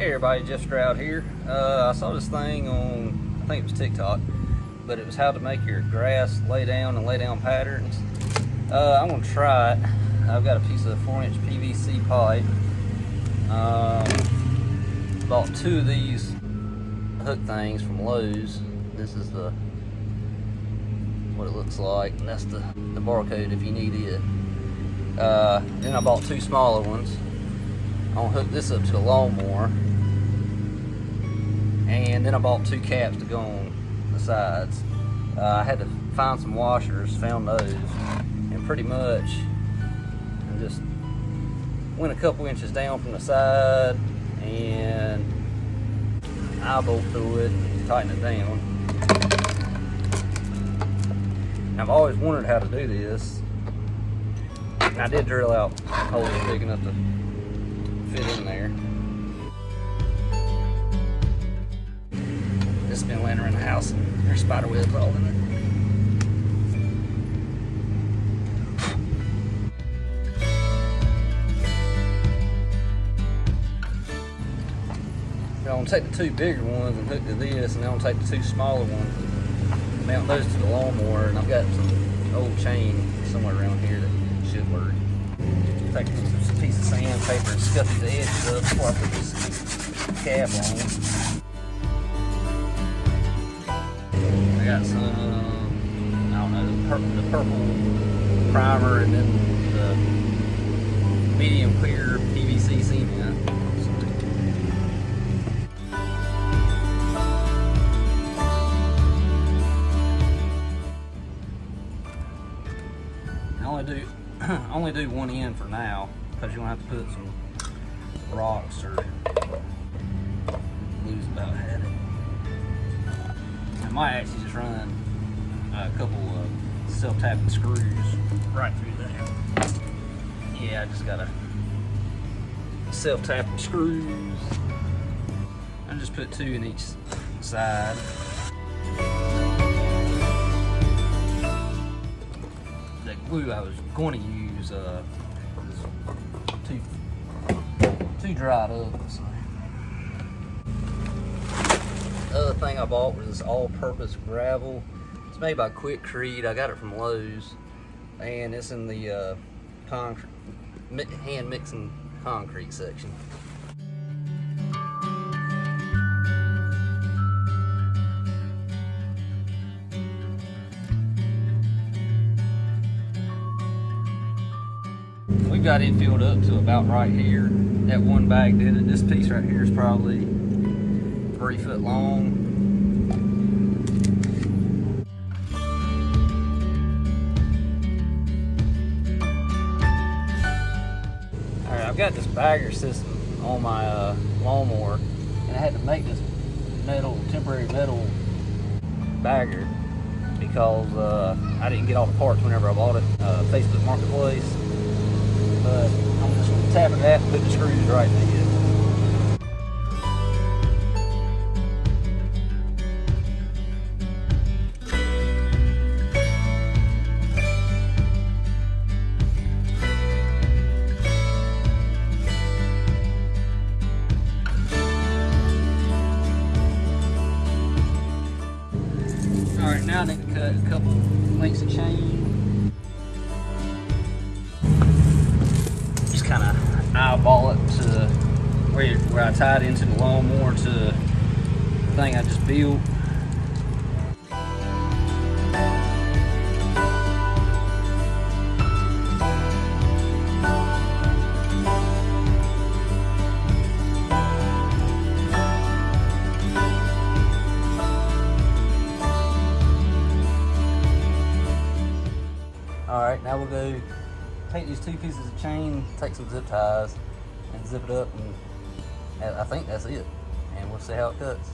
Hey everybody, Jeff Stroud here. I saw this thing on, I think it was TikTok, but it was how to make your grass lay down patterns. I'm going to try it. I've got a piece of 4-inch PVC pipe. Bought 2 of these hook things from Lowe's. This is what it looks like, and that's the barcode if you need it. Then I bought 2 smaller ones. I'm going to hook this up to the lawnmower. And then I bought 2 caps to go on the sides. I had to find some washers, found those, and pretty much I just went a couple inches down from the side and eyeball through it and tighten it down. And I've always wondered how to do this. And I did drill out holes big enough to fit in there. Just been laying around the house and there's spider webs all in it. I'm gonna take the 2 bigger ones and hook to this, and then I'm gonna take the 2 smaller ones and mount those to the lawnmower. And I've got some old chain somewhere around here that should work. Take a piece of sandpaper and scuff these edges up before I put this cap on. I got some, I don't know, the purple primer and then the medium clear PVC cement. I only do one end for now because you're gonna have to put some rocks or lose about had it. I might actually just run a couple of self-tapping screws right through there. Yeah, I just got a self-tapping screws. I just put 2 in each side. The glue I was going to use too dried up. So. The other thing I bought was this all-purpose gravel. It's made by Quikrete. I got it from Lowe's, and it's in the hand mixing concrete section. We've got it filled up to about right here. That one bag did it. This piece right here is probably 3 foot long. Alright, I've got this bagger system on my lawnmower, and I had to make this temporary metal bagger because I didn't get all the parts whenever I bought it, Facebook Marketplace. But I'm just going to tap that and put the screws right in it. Alright, now I need to cut a couple lengths of chain. Kind of eyeball it to where I tied into the lawnmower to the thing I just built. Alright, now we'll go take these 2 pieces of chain, take some zip ties, and zip it up, and I think that's it. And we'll see how it cuts.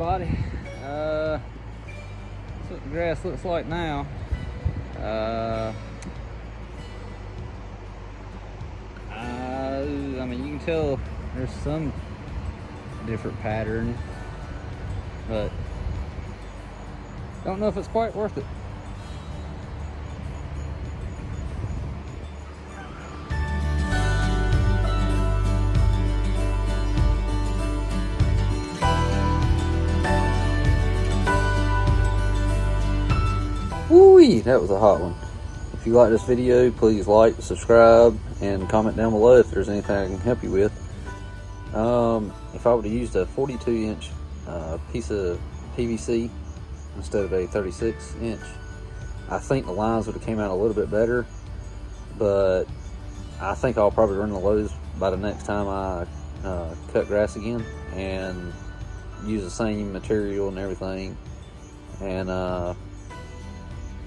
everybody. That's what the grass looks like now. I mean, you can tell there's some different pattern, but don't know if it's quite worth it. Woo-wee, that was a hot one. If you like this video, please like, subscribe, and comment down below if there's anything I can help you with. If I would have used a 42-inch piece of PVC instead of a 36-inch, I think the lines would have came out a little bit better, but I think I'll probably run the lows by the next time I cut grass again and use the same material and everything, and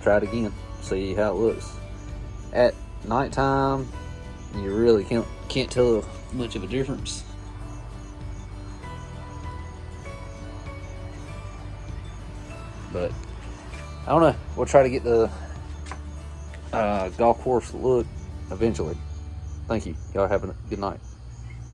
try it again, see how it looks. At nighttime, you really can't tell much of a difference. But I don't know, we'll try to get the golf course look eventually. Thank you. Y'all have a good night.